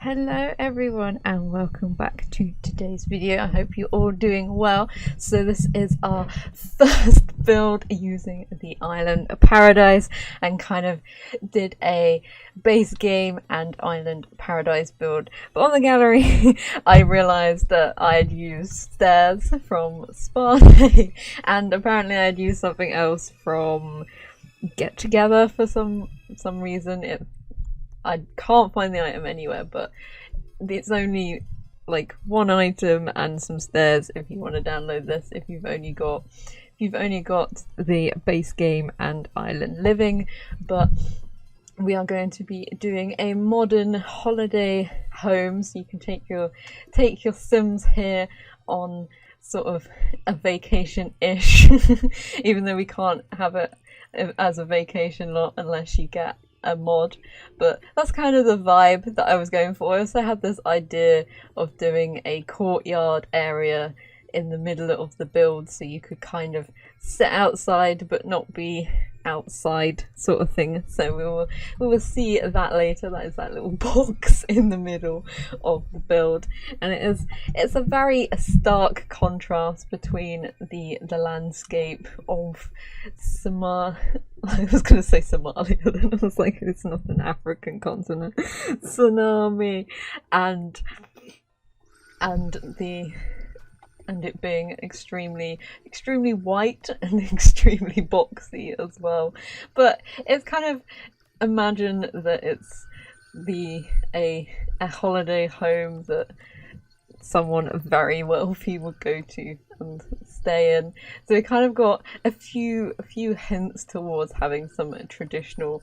Hello everyone and welcome back to today's video. I hope you're all doing well. So this is our first build using the island paradise, and kind of did a base game and island paradise build. But on the gallery I realized that I had used stairs from Spa and apparently I had used something else from Get Together for some reason. I can't find the item anywhere, but it's only like one item and some stairs if you want to download this, if you've only got the base game and island living. But we are going to be doing a modern holiday home, so you can take your Sims here on sort of a vacation-ish even though we can't have it as a vacation lot unless you get a mod, but that's kind of the vibe that I was going for. I also had this idea of doing a courtyard area in the middle of the build, so you could kind of sit outside but not be outside sort of thing. So we will see that later. That is that little box in the middle of the build, and it's a very stark contrast between the landscape of I was going to say Somalia, then I was like, it's not an African continent. Tsunami and it being extremely white and extremely boxy as well. But it's kind of, imagine that it's a holiday home that someone very wealthy would go to and stay in. So we kind of got a few hints towards having some traditional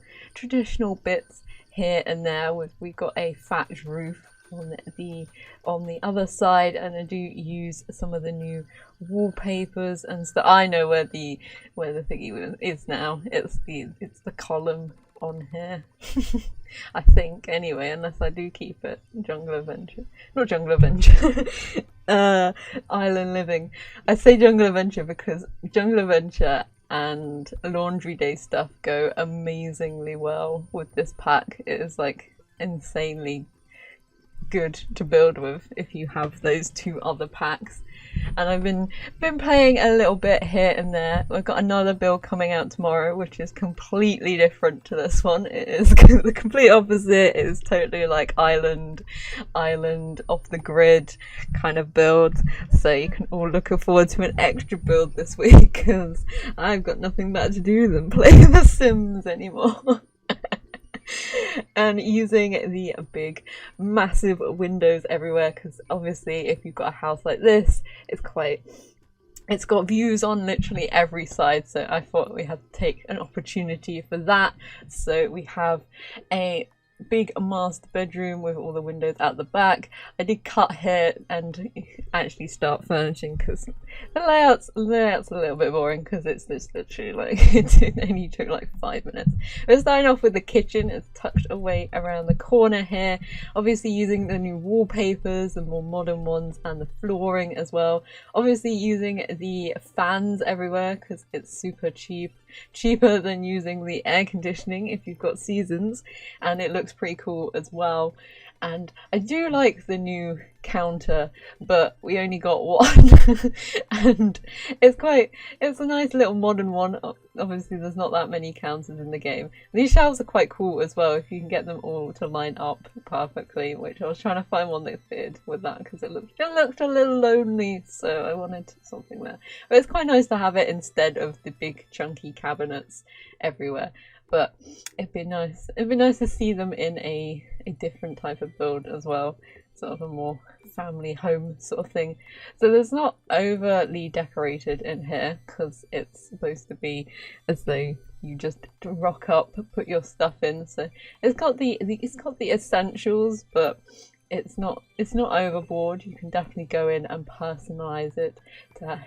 bits here and there. We've got a thatched roof on the other side, and I do use some of the new wallpapers and stuff. I know where the thingy is now. It's the column on here. I think, anyway, unless I do keep it Jungle Adventure. Not Jungle Adventure. Island Living. I say Jungle Adventure because Jungle Adventure and Laundry Day stuff go amazingly well with this pack. It is like insanely good to build with if you have those two other packs. And I've been playing a little bit here and there. We've got another build coming out tomorrow which is completely different to this one. It is the complete opposite. It is totally like island off the grid kind of build, so you can all look forward to an extra build this week because I've got nothing better to do than play The Sims anymore. And using the big massive windows everywhere, because obviously if you've got a house like this, it's got views on literally every side, so I thought we had to take an opportunity for that. So we have a big master bedroom with all the windows out the back. I did cut here and actually start furnishing because the layout's a little bit boring because it's literally like it only took like 5 minutes. We're starting off with the kitchen. It's tucked away around the corner here, obviously using the new wallpapers, the more modern ones, and the flooring as well. Obviously using the fans everywhere because it's super cheaper than using the air conditioning if you've got seasons, and it looks pretty cool as well. And I do like the new counter, but we only got one and it's a nice little modern one. Obviously there's not that many counters in the game. These shelves are quite cool as well if you can get them all to line up perfectly, which I was trying to find one that fitted with that because it looked a little lonely, so I wanted something there. But it's quite nice to have it instead of the big chunky cabinets everywhere. But it'd be nice to see them in a different type of build as well, sort of a more family home sort of thing. So there's not overly decorated in here because it's supposed to be as though you just rock up, put your stuff in. So it's got the essentials, but it's not overboard. You can definitely go in and personalize it to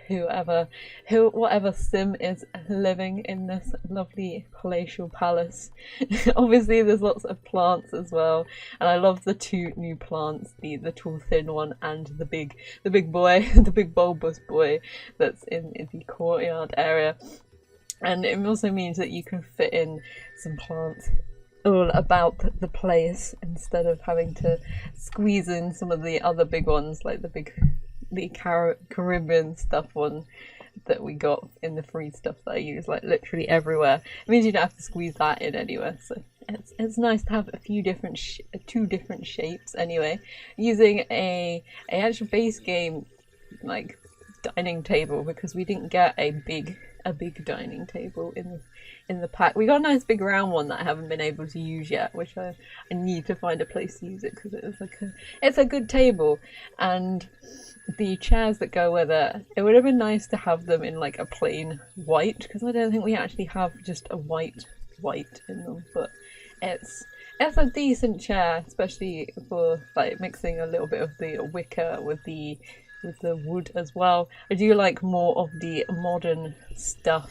whatever sim is living in this lovely palatial palace. Obviously there's lots of plants as well, and I love the two new plants, the tall thin one and the big boy, the big bulbous boy that's in the courtyard area. And it also means that you can fit in some plants all about the place instead of having to squeeze in some of the other big ones, like the Caribbean stuff one that we got in the free stuff that I use like literally everywhere. It means you don't have to squeeze that in anywhere, so it's nice to have a few different two different shapes anyway. Using a actual base game like dining table, because we didn't get a big dining table in the pack. We got a nice big round one that I haven't been able to use yet, which I need to find a place to use it, because it's a good table. And the chairs that go with it would have been nice to have them in like a plain white, because I don't think we actually have just a white in them, but it's a decent chair, especially for like mixing a little bit of the wicker with the wood as well. I do like more of the modern stuff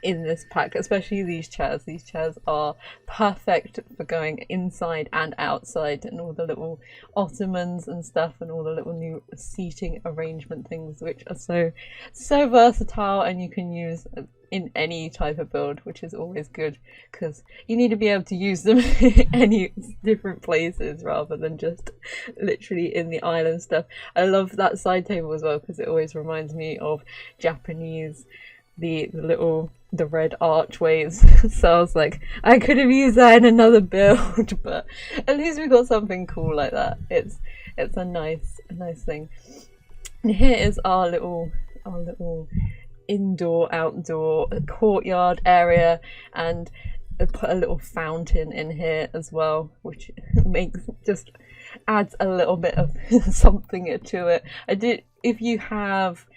in this pack, especially these chairs. These chairs are perfect for going inside and outside, and all the little ottomans and stuff, and all the little new seating arrangement things, which are so versatile, and you can use in any type of build, which is always good, because you need to be able to use them in any different places rather than just literally in the island stuff. I love that side table as well, because it always reminds me of Japanese, the red archways. So I was like, I could have used that in another build, but at least we got something cool like that. It's a nice thing. And here is our little indoor outdoor courtyard area, and I put a little fountain in here as well, which adds a little bit of something to it. If you have,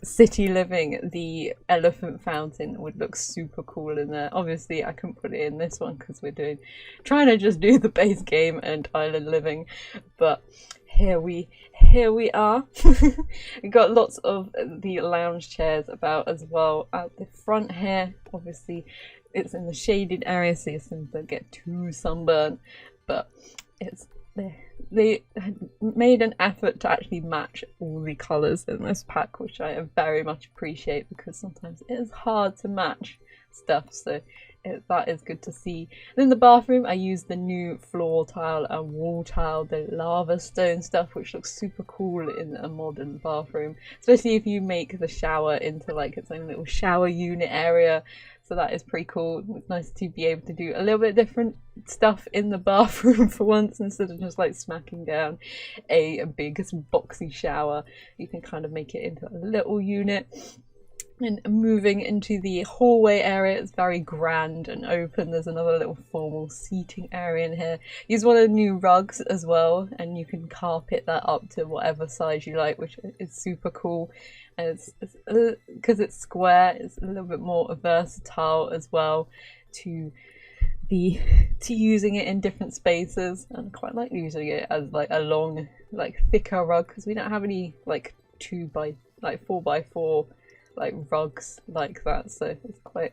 city living, the elephant fountain would look super cool in there. Obviously I couldn't put it in this one because we're trying to just do the base game and island living, but here we are. We got lots of the lounge chairs about as well at the front here. Obviously it's in the shaded area, so you don't get too sunburned, but they made an effort to actually match all the colours in this pack, which I very much appreciate, because sometimes it is hard to match stuff, so that is good to see. And in the bathroom I used the new floor tile and wall tile, the lava stone stuff, which looks super cool in a modern bathroom, especially if you make the shower into like its own little shower unit area. So that is pretty cool. It's nice to be able to do a little bit different stuff in the bathroom for once, instead of just like smacking down a big boxy shower. You can kind of make it into a little unit. And moving into the hallway area, it's very grand and open. There's another little formal seating area in here. Use one of the new rugs as well, and you can carpet that up to whatever size you like, which is super cool. And because it's square, it's a little bit more versatile as well to using it in different spaces. And I quite like using it as like a long, like thicker rug, because we don't have any like 4x4 like rugs like that, so it's quite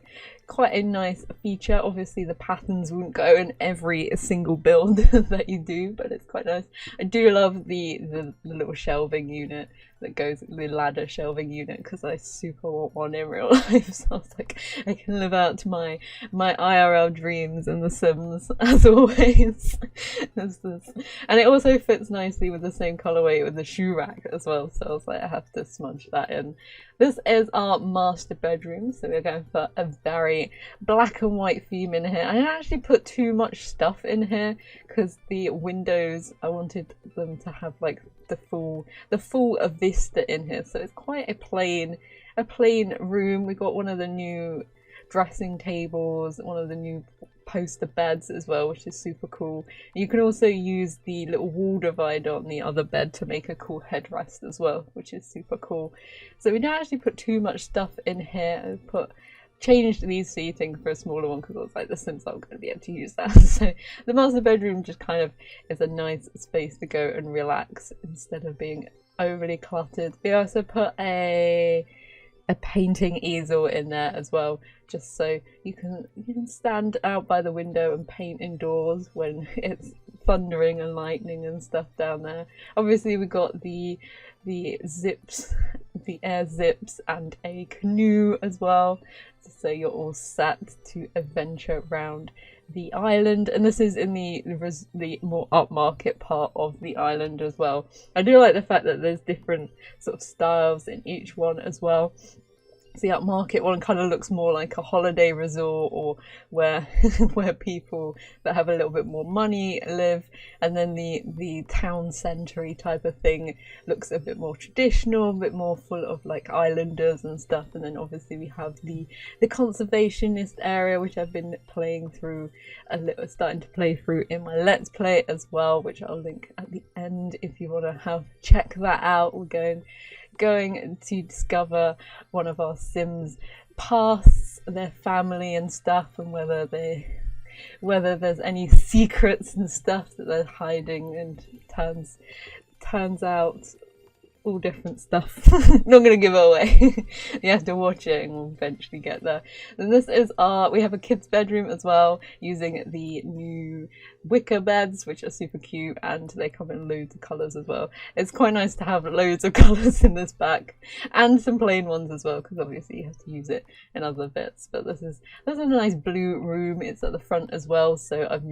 a nice feature. Obviously the patterns wouldn't go in every single build that you do, but it's quite nice. I do love the little shelving unit that goes, the ladder shelving unit, because I super want one in real life. So I was like, I can live out to my IRL dreams in The Sims as always. And it also fits nicely with the same colorway with the shoe rack as well, so I was like, I have to smudge that in. This is our master bedroom, so we're going for a very black and white theme in here. I didn't actually put too much stuff in here because the windows, I wanted them to have like the full vista in here, so it's quite a plain room. We got one of the new dressing tables, one of the new poster beds as well, which is super cool. You can also use the little wall divider on the other bed to make a cool headrest as well, which is super cool. So we didn't actually put too much stuff in here. I changed these seating for a smaller one because I was like, the Sims aren't going to be able to use that. So the master bedroom just kind of is a nice space to go and relax instead of being overly cluttered. We also put a painting easel in there as well, just so you can stand out by the window and paint indoors when it's thundering and lightning and stuff down there. Obviously we got the zips, the air zips, and a canoe as well, so you're all set to adventure around the island. And this is in the more upmarket part of the island as well. I do like the fact that there's different sort of styles in each one as well. So the upmarket one kind of looks more like a holiday resort, or where where people that have a little bit more money live, and then the town centre-y type of thing looks a bit more traditional, a bit more full of like islanders and stuff. And then obviously we have the conservationist area, which I've been playing through starting to play through in my Let's Play as well, which I'll link at the end if you want to check that out. We're going to discover one of our Sims' pasts, their family and stuff, and whether there's any secrets and stuff that they're hiding, and turns out all different stuff. Not gonna give it away. You have to watch it and we'll eventually get there. And this is we have a kid's bedroom as well, using the new wicker beds, which are super cute, and they come in loads of colours as well. It's quite nice to have loads of colours in this pack, and some plain ones as well, because obviously you have to use it in other bits. But this is a nice blue room. It's at the front as well, so I've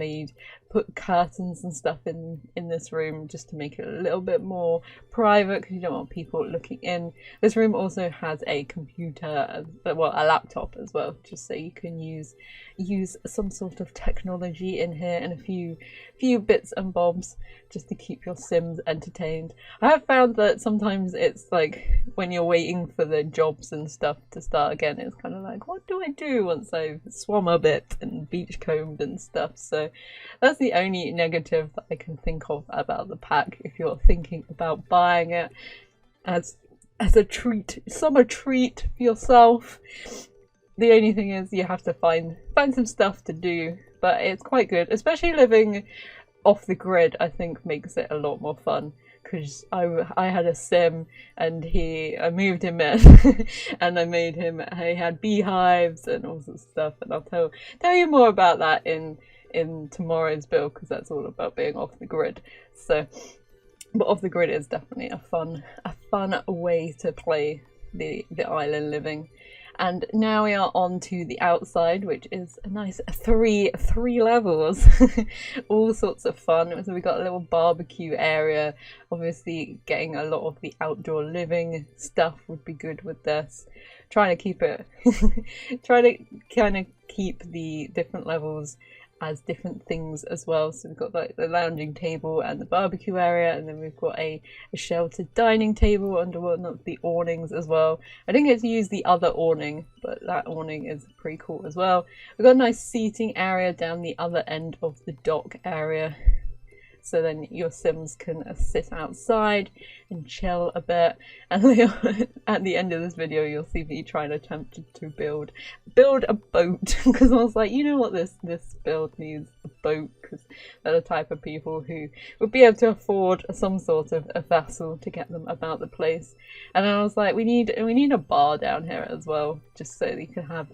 put curtains and stuff in this room just to make it a little bit more private, because you don't want people looking in. This room also has a computer, well, a laptop as well, just so you can use some sort of technology in here, and a few bits and bobs just to keep your Sims entertained. I have found that sometimes it's like when you're waiting for the jobs and stuff to start again, it's kind of like, what do I do once I've swum a bit and beachcombed and stuff? So that's the only negative that I can think of about the pack if you're thinking about buying it as a treat, summer treat for yourself. The only thing is you have to find some stuff to do, but it's quite good, especially living off the grid. I think makes it a lot more fun, because I had a Sim and I moved him in and I made him, he had beehives and all sorts of stuff, and I'll tell you more about that in tomorrow's build, because that's all about being off the grid. So, but off the grid is definitely a fun way to play the island living. And now we are on to the outside, which is a nice three levels. All sorts of fun. So we got a little barbecue area. Obviously getting a lot of the outdoor living stuff would be good with this. Trying to keep it try to kind of keep the different levels as different things as well. So we've got like the lounging table and the barbecue area, and then we've got a sheltered dining table under one of the awnings as well. I didn't get to use the other awning, but that awning is pretty cool as well. We've got a nice seating area down the other end of the dock area, so then your Sims can sit outside and chill a bit. And at the end of this video you'll see me trying to attempt to build a boat, because I was like, you know what, this build needs a boat, because they're the type of people who would be able to afford some sort of a vessel to get them about the place. And then I was like, we need a bar down here as well, just so that you can have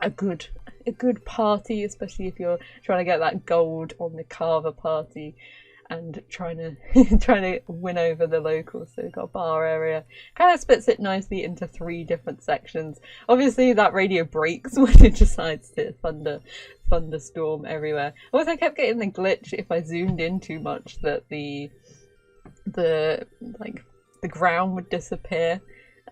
a good party, especially if you're trying to get that gold on the carver party and trying to win over the locals. So we've got a bar area, kind of splits it nicely into 3 different sections. Obviously that radio breaks when it decides to thunderstorm everywhere. Also, I kept getting the glitch if I zoomed in too much that the ground would disappear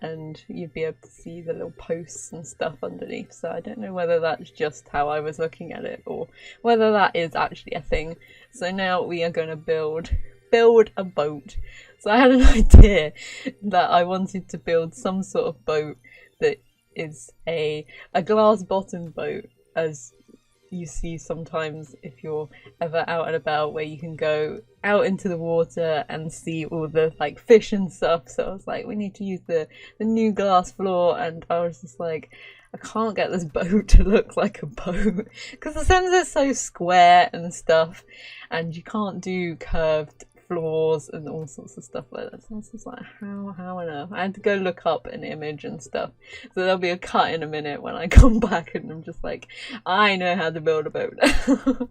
and you'd be able to see the little posts and stuff underneath. So I don't know whether that's just how I was looking at it or whether that is actually a thing. So now we are going to build a boat. So I had an idea that I wanted to build some sort of boat that is a glass bottom boat, as you see sometimes if you're ever out and about, where you can go out into the water and see all the like fish and stuff. So I was like, we need to use the new glass floor, and I was just like, I can't get this boat to look like a boat because the Sims are so square and stuff, and you can't do curved floors and all sorts of stuff like that. So I was just like, how on earth? I had to go look up an image and stuff. So there'll be a cut in a minute when I come back and I'm just like, I know how to build a boat. So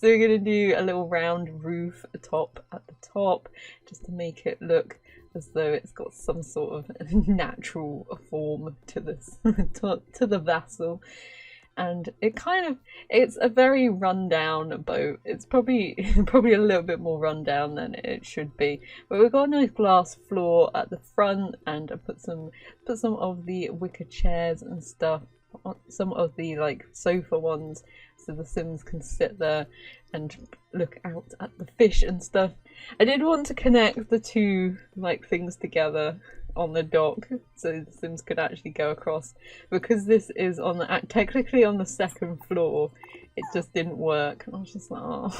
we're gonna do a little round roof top at the top just to make it look as though it's got some sort of natural form to this to the vessel. And it's a very rundown boat. It's probably a little bit more rundown than it should be. But we've got a nice glass floor at the front, and I put some of the wicker chairs and stuff, some of the like sofa ones, so the Sims can sit there and look out at the fish and stuff. I did want to connect the two like things together on the dock so the Sims could actually go across, because this is technically on the second floor. It just didn't work. I was just like, oh,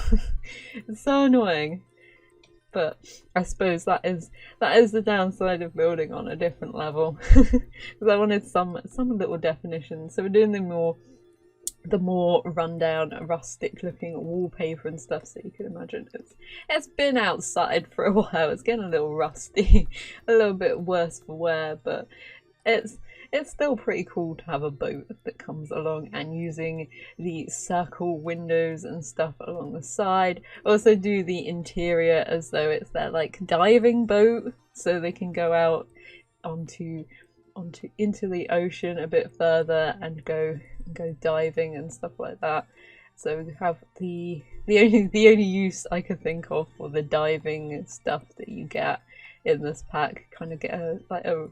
it's so annoying. But I suppose that is the downside of building on a different level, because I wanted some little definition. So we're doing the more rundown, rustic looking wallpaper and stuff, so you can imagine it's been outside for a while. It's getting a little rusty, a little bit worse for wear, but it's still pretty cool to have a boat that comes along, and using the circle windows and stuff along the side. Also do the interior as though it's their like diving boat, so they can go out into the ocean a bit further and go diving and stuff like that. So we have the only use I could think of for the diving stuff that you get in this pack. Kind of get a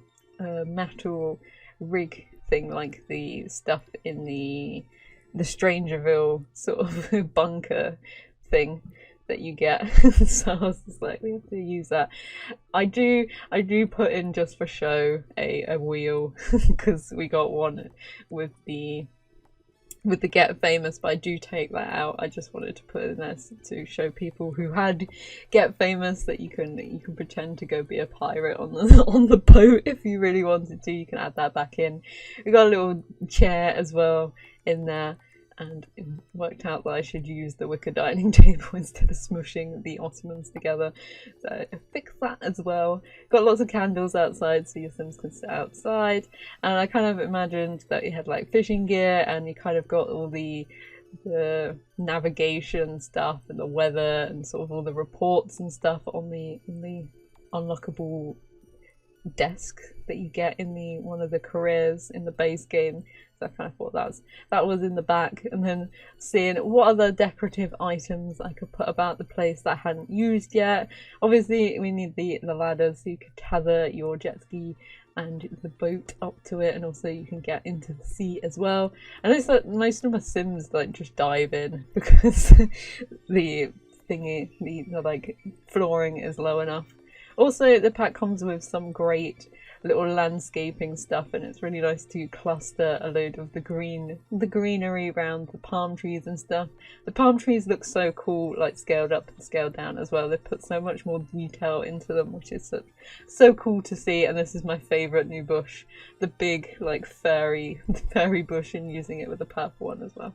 metal rig thing like the stuff in the Strangerville sort of bunker thing that you get. So I was just like, we have to use that. I do put in, just for show, a wheel because we got one with the Get Famous, but I do take that out. I just wanted to put in there to show people who had Get Famous that you can pretend to go be a pirate on the boat if you really wanted to. You can add that back in. We got a little chair as well in there, and it worked out that I should use the wicker dining table instead of smushing the ottomans together. So I fixed that as well. Got lots of candles outside so your Sims can sit outside. And I kind of imagined that you had like fishing gear, and you kind of got all the navigation stuff and the weather and sort of all the reports and stuff on the unlockable desk that you get in one of the careers in the base game. So I kind of thought that was in the back, and then seeing what other decorative items I could put about the place that I hadn't used yet. Obviously we need the ladder so you could tether your jet ski and the boat up to it, and also you can get into the sea as well. And it's like most of my Sims like just dive in because the like flooring is low enough. Also, the pack comes with some great little landscaping stuff, and it's really nice to cluster a load of the greenery around the palm trees and stuff. The palm trees look so cool, like scaled up and scaled down as well. They put so much more detail into them, which is so cool to see. And this is my favourite new bush, the big like fairy bush, and using it with the purple one as well.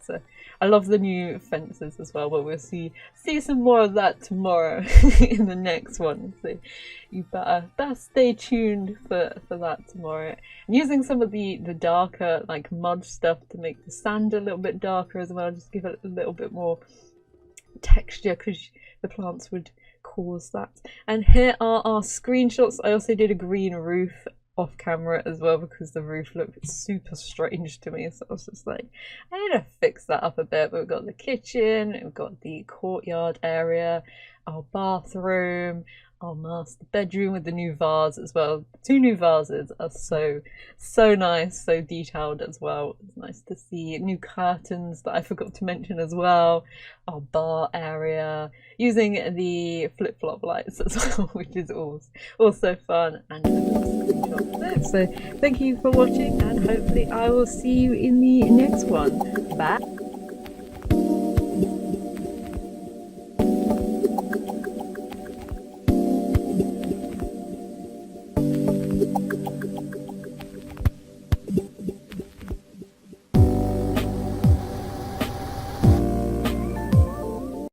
So I love the new fences as well, but we'll see some more of that tomorrow in the next one. So you better stay tuned for that tomorrow. I'm using some of the darker like mud stuff to make the sand a little bit darker as well, just give it a little bit more texture, because the plants would cause that. And here are our screenshots. I also did a green roof off camera as well because the roof looked super strange to me, so I was just like, I need to fix that up a bit. But we've got the kitchen, we've got the courtyard area, our bathroom, our master bedroom with the new vase as well. The 2 new vases are so nice, so detailed as well. It's nice to see new curtains that I forgot to mention as well. Our bar area, using the flip-flop lights as well, which is also fun, and a little screenshot of it. So thank you for watching, and hopefully I will see you in the next one. Bye.